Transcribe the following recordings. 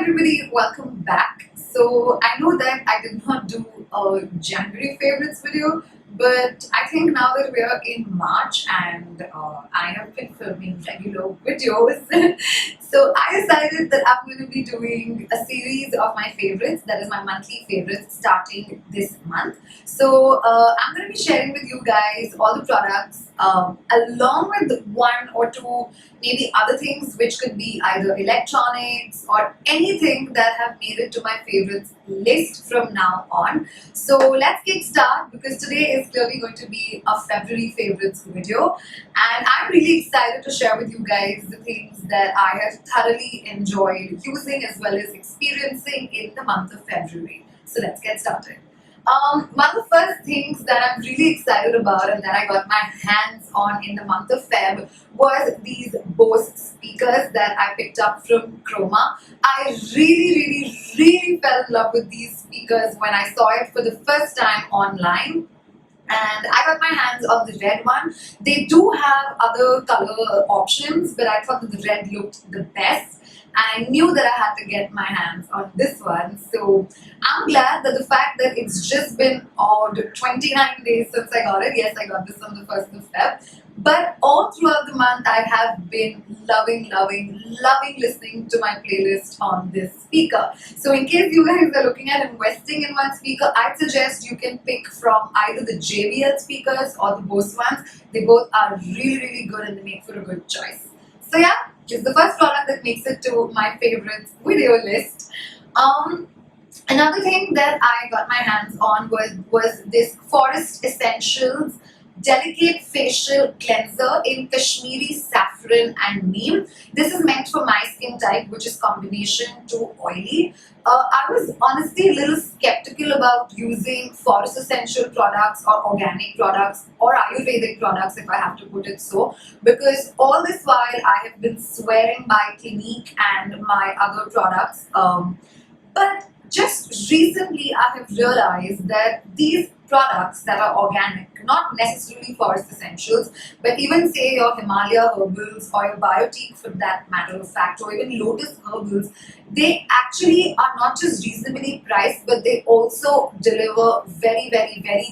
everybody, welcome back. So I know that I did not do a January favorites video, but I think now that we are in March and I have been filming regular videos, so I decided that I'm going to be doing a series of my favorites, that is my monthly favorites, starting this month. So I'm going to be sharing with you guys all the products along with one or two maybe other things which could be either electronics or anything that have made it to my favorites list from now on. So let's get started because today is clearly going to be a February favorites video, and I'm really excited to share with you guys the things that I have thoroughly enjoyed using as well as experiencing in the month of February. So let's get started. One of the first things that I'm really excited about and that I got my hands on in the month of Feb was these Bose speakers that I picked up from Chroma. I really fell in love with these speakers when I saw it for the first time online. And I got my hands on the red one. They do have other color options, but I thought that the red looked the best. And I knew that I had to get my hands on this one. So I'm glad that the fact that it's just been odd 29 days since I got it. Yes, I got this on the 1st of Feb. But all throughout the month, I have been loving listening to my playlist on this speaker. So in case you guys are looking at investing in one speaker, I'd suggest you can pick from either the JBL speakers or the Bose ones. They both are really good and they make for a good choice. So yeah, it's the first product that makes it to my favorites video list. Another thing that I got my hands on was this Forest Essentials Delicate Facial Cleanser in Kashmiri Saffron and Neem. This is meant for my skin type, which is combination too oily. I was honestly a little skeptical about using Forest Essential products or organic products or Ayurvedic products, if I have to put it so, because all this while I have been swearing by Clinique and my other products. But just recently I have realized that these products that are organic, not necessarily Forest Essentials, but even say your Himalaya Herbals or your Biotique for that matter of fact, or even Lotus Herbals, they actually are not just reasonably priced, but they also deliver very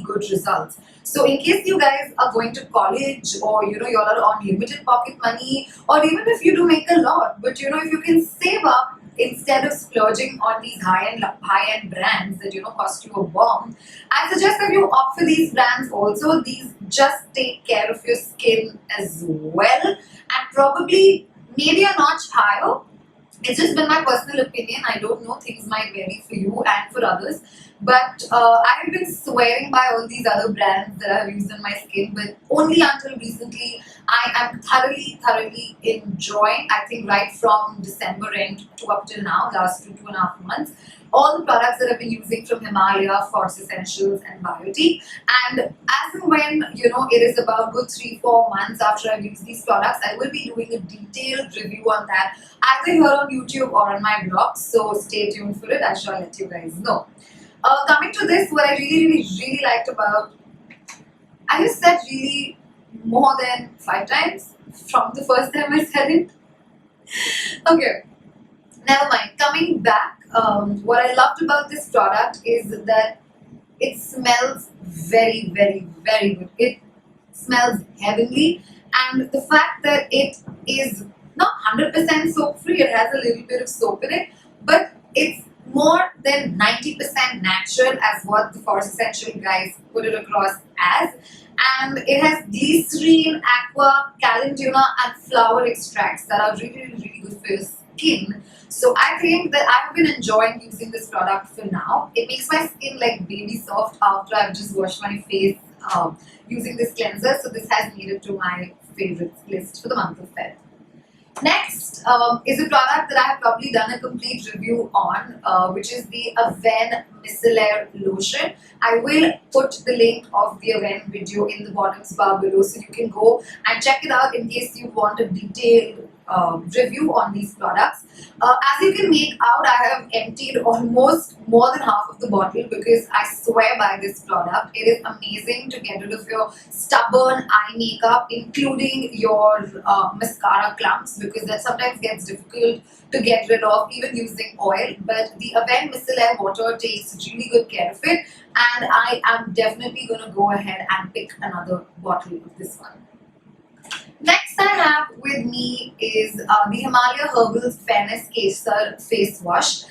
good results. So in case you guys are going to college or you all are on limited pocket money, or even if you do make a lot, but if you can save up instead of splurging on these high-end brands that cost you a bomb, I suggest that you opt for these brands also. These just take care of your skin as well, and probably maybe a notch higher. It's just been my personal opinion. I don't know, things might vary for you and for others. But I've been swearing by all these other brands that I've used on my skin, but only until recently I am thoroughly enjoying, I think right from December end to up till now, last 2.5 months, all the products that I've been using from Himalaya, Forest Essentials and Biotique. And as and when it is about good 3-4 months after I've used these products, I will be doing a detailed review on that either here on YouTube or on my blog. So stay tuned for it. I shall let you guys know. Coming to this, what I really liked about, I just said really more than 5 times from the first time I said it. Okay, never mind. Coming back, what I loved about this product is that it smells very good. It smells heavenly, and the fact that it is not 100% soap free, it has a little bit of soap in it, but it's more than 90% natural as what the Forest Essential guys put it across as. And it has glycerine, aqua, calendula and flower extracts that are really good for your skin. So I think that I've been enjoying using this product for now. It makes my skin like baby soft after I've just washed my face using this cleanser. So this has made it to my favorites list for the month of Feb. Next is a product that I have probably done a complete review on, which is the Avène Micellar Lotion. I will put the link of the Avène video in the bottom bar below, so you can go and check it out in case you want a detailed review on these products. As you can make out, I have emptied almost more than half of the bottle because I swear by this product. It is amazing to get rid of your stubborn eye makeup, including your mascara clumps, because that sometimes gets difficult to get rid of even using oil. But the Avène Micellar Water takes really good care of it, and I am definitely going to go ahead and pick another bottle of this one. Next I have with me is the Himalaya Herbals Fairness Kesar Face Wash.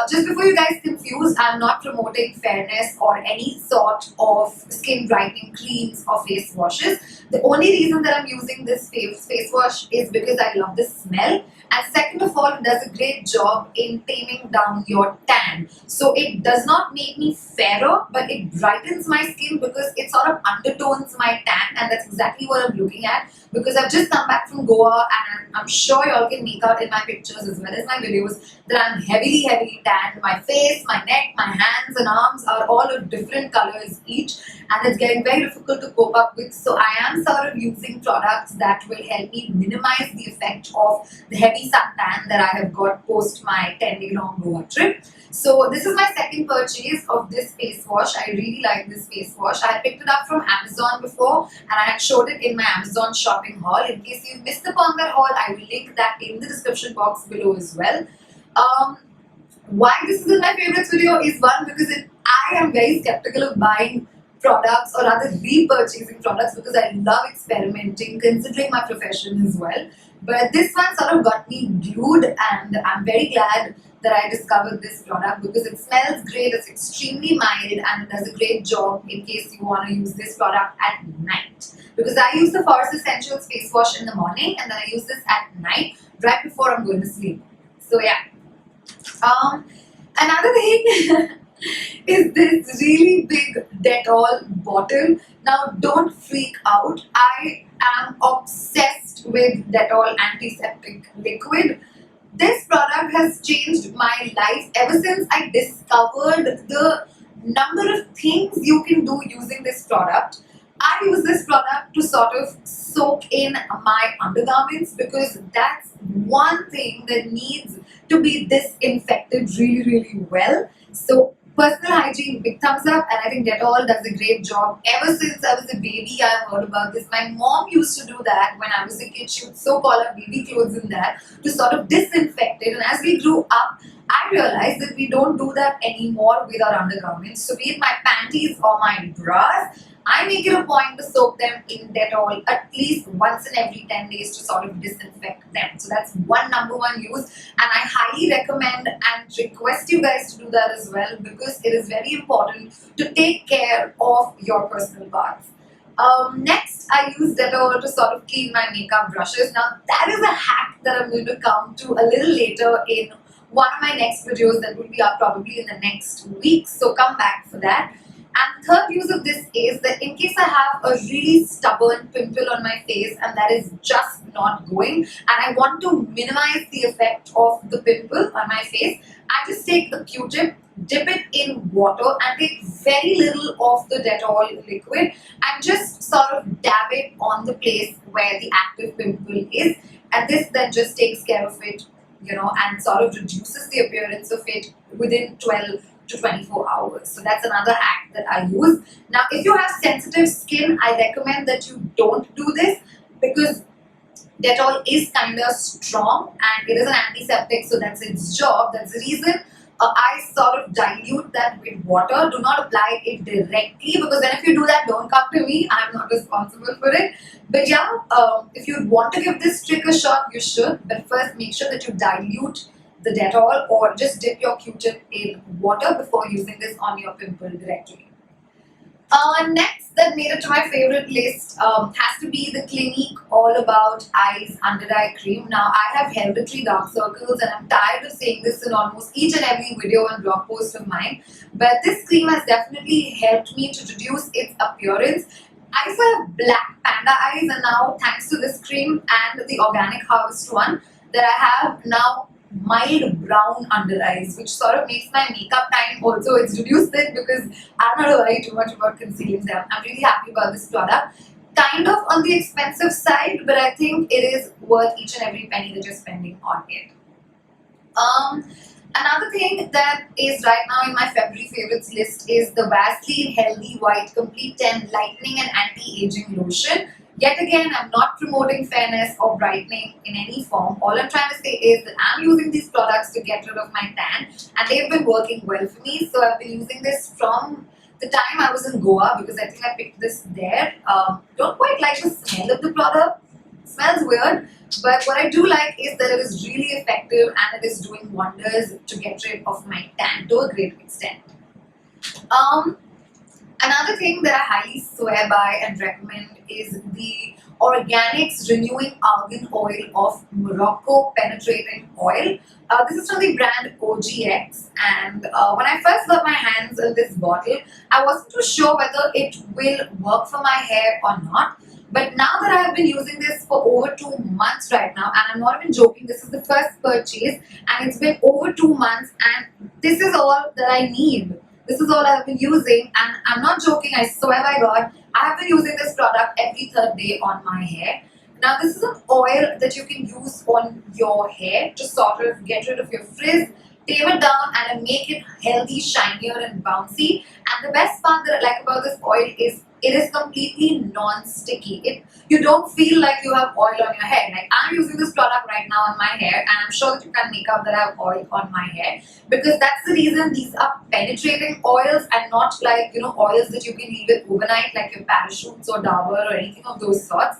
Just before you guys confuse, I'm not promoting fairness or any sort of skin brightening creams or face washes. The only reason that I'm using this face wash is because I love the smell, and second of all, it does a great job in taming down your tan. So it does not make me fairer, but it brightens my skin because it sort of undertones my tan, and that's exactly what I'm looking at. Because I've just come back from Goa, and I'm sure y'all can make out in my pictures as well as my videos that I'm heavily tanned. My face, my neck, my hands and arms are all of different colors each, and it's getting very difficult to cope up with. So I am sort of using products that will help me minimize the effect of the heavy suntan that I have got post my 10-day long Goa trip. So this is my second purchase of this face wash. I really like this face wash. I picked it up from Amazon before, and I had showed it in my Amazon shopping haul. In case you missed upon that haul, I will link that in the description box below as well. Why this is in my favorites video is one, because I am very skeptical of buying products or rather repurchasing products because I love experimenting, considering my profession as well. But this one sort of got me glued, and I'm very glad that I discovered this product because it smells great, it's extremely mild, and it does a great job in case you want to use this product at night. Because I use the Forest Essentials face wash in the morning, and then I use this at night right before I'm going to sleep. So yeah. Another thing is this really big Dettol bottle. Now don't freak out. I am obsessed with Dettol antiseptic liquid. This product has changed my life ever since I discovered the number of things you can do using this product. I use this product to sort of soak in my undergarments because that's one thing that needs to be disinfected really well. So personal hygiene, big thumbs up, and I think Dettol does a great job. Ever since I was a baby, I've heard about this. My mom used to do that when I was a kid. She would soak all our baby clothes in that to sort of disinfect it. And as we grew up, I realized that we don't do that anymore with our undergarments. So be it my panties or my bras, I make it a point to soak them in Dettol at least once in every 10 days to sort of disinfect them. So that's one number one use, and I highly recommend and request you guys to do that as well because it is very important to take care of your personal parts. Next, I use Dettol to sort of clean my makeup brushes. Now that is a hack that I'm going to come to a little later in one of my next videos that will be up probably in the next week. So come back for that. And third use of this is that in case I have a really stubborn pimple on my face and that is just not going and I want to minimize the effect of the pimple on my face, I just take a Q-tip, dip it in water and take very little of the Dettol liquid and just sort of dab it on the place where the active pimple is, and this then just takes care of it, and sort of reduces the appearance of it within 12 to 24 hours. So that's another hack that I use. Now, if you have sensitive skin, I recommend that you don't do this because Dettol is kind of strong and it is an antiseptic, so that's its job. That's the reason I sort of dilute that with water. Do not apply it directly because then if you do that, don't come to me. I'm not responsible for it. But yeah, if you want to give this trick a shot, you should. But first, make sure that you dilute the Dettol or just dip your Q-tip in water before using this on your pimple directly. Next, that made it to my favorite list has to be the Clinique All About Eyes Under Eye Cream. Now, I have hereditary dark circles and I'm tired of saying this in almost each and every video and blog post of mine. But this cream has definitely helped me to reduce its appearance. I used to have black panda eyes, and now thanks to this cream and the Organic Harvest one that I have now mild brown under eyes, which sort of makes my makeup time also, it's reduced it because I'm not worried too much about concealing them. I'm really happy about this product. kind of on the expensive side, but I think it is worth each and every penny that you're spending on it. Um, Another thing that is right now in my February favorites list is the Vaseline Healthy White Complete 10 Lightening and Anti-Aging Lotion. Yet again, I'm not promoting fairness or brightening in any form. All I'm trying to say is that I'm using these products to get rid of my tan, and they've been working well for me. So I've been using this from the time I was in Goa, because I think I picked this there. Don't quite like the smell of the product. It smells weird, but what I do like is that it is really effective and it is doing wonders to get rid of my tan to a great extent. Um, Another thing that I highly swear by and recommend is the Organics Renewing Argan Oil of Morocco Penetrating Oil. This is from the brand OGX, and when I first got my hands on this bottle, I wasn't too sure whether it will work for my hair or not. But now that I have been using this for over 2 months right now, and I'm not even joking, this is the first purchase, and it's been over 2 months, and this is all that I need. This is all I've been using, and I'm not joking, I swear by God, I have been using this product every third day on my hair. Now, this is an oil that you can use on your hair to sort of get rid of your frizz, tame it down, and make it healthy, shinier, and bouncy. And the best part that I like about this oil is it is completely non-sticky. You don't feel like you have oil on your hair. Like, I'm using this product right now on my hair, and I'm sure that you can make out that I have oil on my hair, because that's the reason these are penetrating oils and not like, oils that you can leave it overnight, like your parachutes or Dabur or anything of those sorts.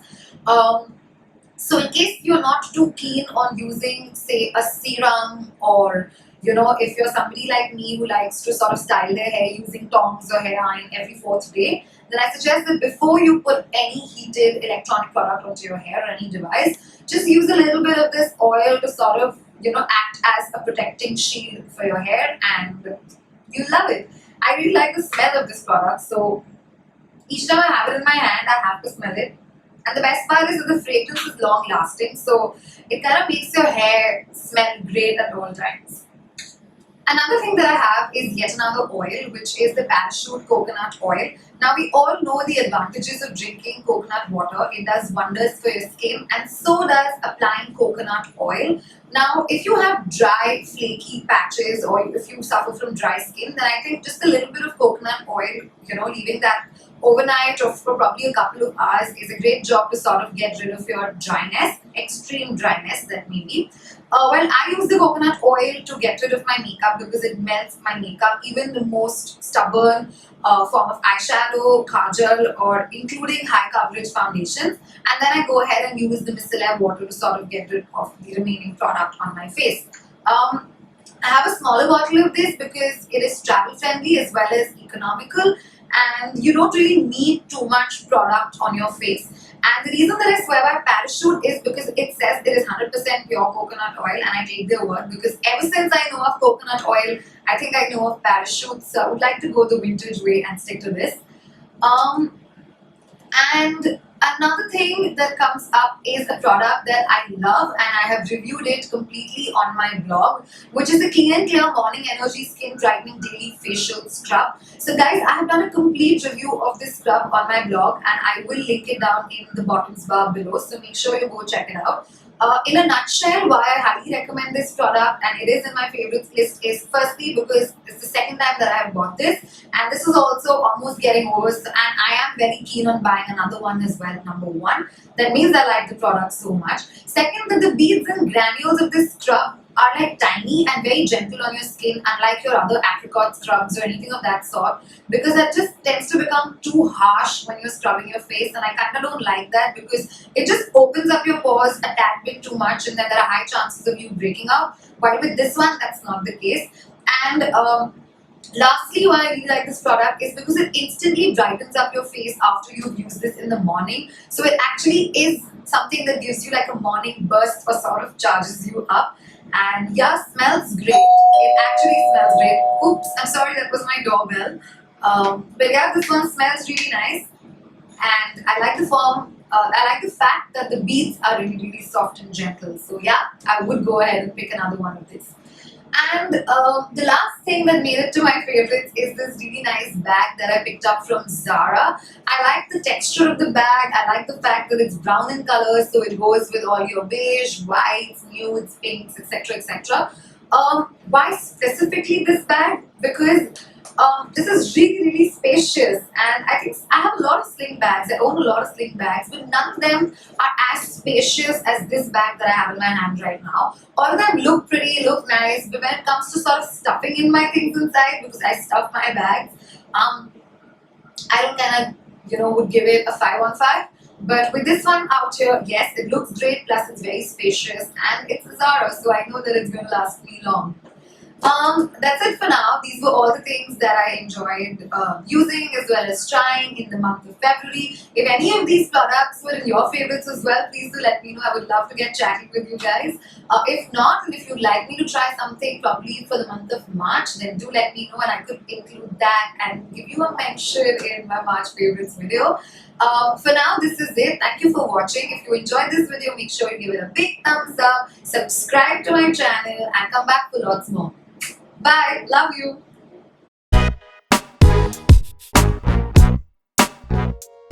So in case you're not too keen on using, say, a serum, or if you're somebody like me who likes to sort of style their hair using tongs or hair iron every fourth day, then I suggest that before you put any heated electronic product onto your hair or any device, just use a little bit of this oil to sort of, act as a protecting shield for your hair, and you love it. I really like the smell of this product, so each time I have it in my hand, I have to smell it. And the best part is that the fragrance is long lasting, so it kind of makes your hair smell great at all times. Another thing that I have is yet another oil, which is the Parachute Coconut Oil. Now, we all know the advantages of drinking coconut water. It does wonders for your skin, and so does applying coconut oil. Now, if you have dry, flaky patches, or if you suffer from dry skin, then I think just a little bit of coconut oil, leaving that overnight or for probably a couple of hours is a great job to sort of get rid of your dryness, extreme dryness that may be. Well, I use the coconut oil to get rid of my makeup because it melts my makeup, even the most stubborn form of eyeshadow, kajal, or including high coverage foundations. And then I go ahead and use the micellar water to sort of get rid of the remaining product on my face. I have a smaller bottle of this because it is travel friendly as well as economical, and you don't really need too much product on your face. And the reason that I swear by Parachute is because it says it is 100% pure coconut oil, and I take their word, because ever since I know of coconut oil, I think I know of Parachute, so I would like to go the vintage way and stick to this. And another thing that comes up is a product that I love, and I have reviewed it completely on my blog, which is the Clean and Clear Morning Energy Skin Brightening Daily Facial Scrub. So guys, I have done a complete review of this scrub on my blog, and I will link it down in the bottoms bar below, so make sure you go check it out. In a nutshell, why I highly recommend this product, and it is in my favorites list, is firstly because it's the second time that I have bought this, and this is also almost getting over, and I am very keen on buying another one as well, number one. That means I like the product so much. Second, that the beads and granules of this scrub are like tiny and very gentle on your skin, unlike your other apricot scrubs or anything of that sort, because that just tends to become too harsh when you're scrubbing your face, and I kind of don't like that because it just opens up your pores a tad bit too much, and then there are high chances of you breaking out. While with this one, that's not the case. And lastly, why I really like this product is because it instantly brightens up your face after you've used this in the morning. So it actually is something that gives you like a morning burst or sort of charges you up. And yeah, smells great. It actually smells great. Oops, I'm sorry, that was my doorbell. But yeah, this one smells really nice. And I like the form. I like the fact that the beads are really, really soft and gentle. So yeah, I would go ahead and pick another one of this. And the last thing that made it to my favorites is this really nice bag that I picked up from Zara. I like the texture of the bag. I like the fact that it's brown in color, so it goes with all your beige, whites, nudes, pinks, etc., etc. Why specifically this bag? Because this is really, really spacious, and I think I have a lot of sling bags. I own a lot of sling bags, but none of them are as spacious as this bag that I have in my hand right now. All of them look pretty, look nice, but when it comes to sort of stuffing in my things inside, because I stuff my bags, I don't kind of, would give it a 5 on 5. But with this one out here, yes, it looks great, plus it's very spacious, and it's a Zara, so I know that it's going to last me long. That's it for now. These were all the things that I enjoyed using as well as trying in the month of February. If any of these products were in your favorites as well, please do let me know. I would love to get chatting with you guys. If not, and if you'd like me to try something probably for the month of March, then do let me know and I could include that and give you a mention in my March favorites video. For now, this is it. Thank you for watching. If you enjoyed this video, make sure you give it a big thumbs up, subscribe to my channel, and come back for lots more. Bye. Love you.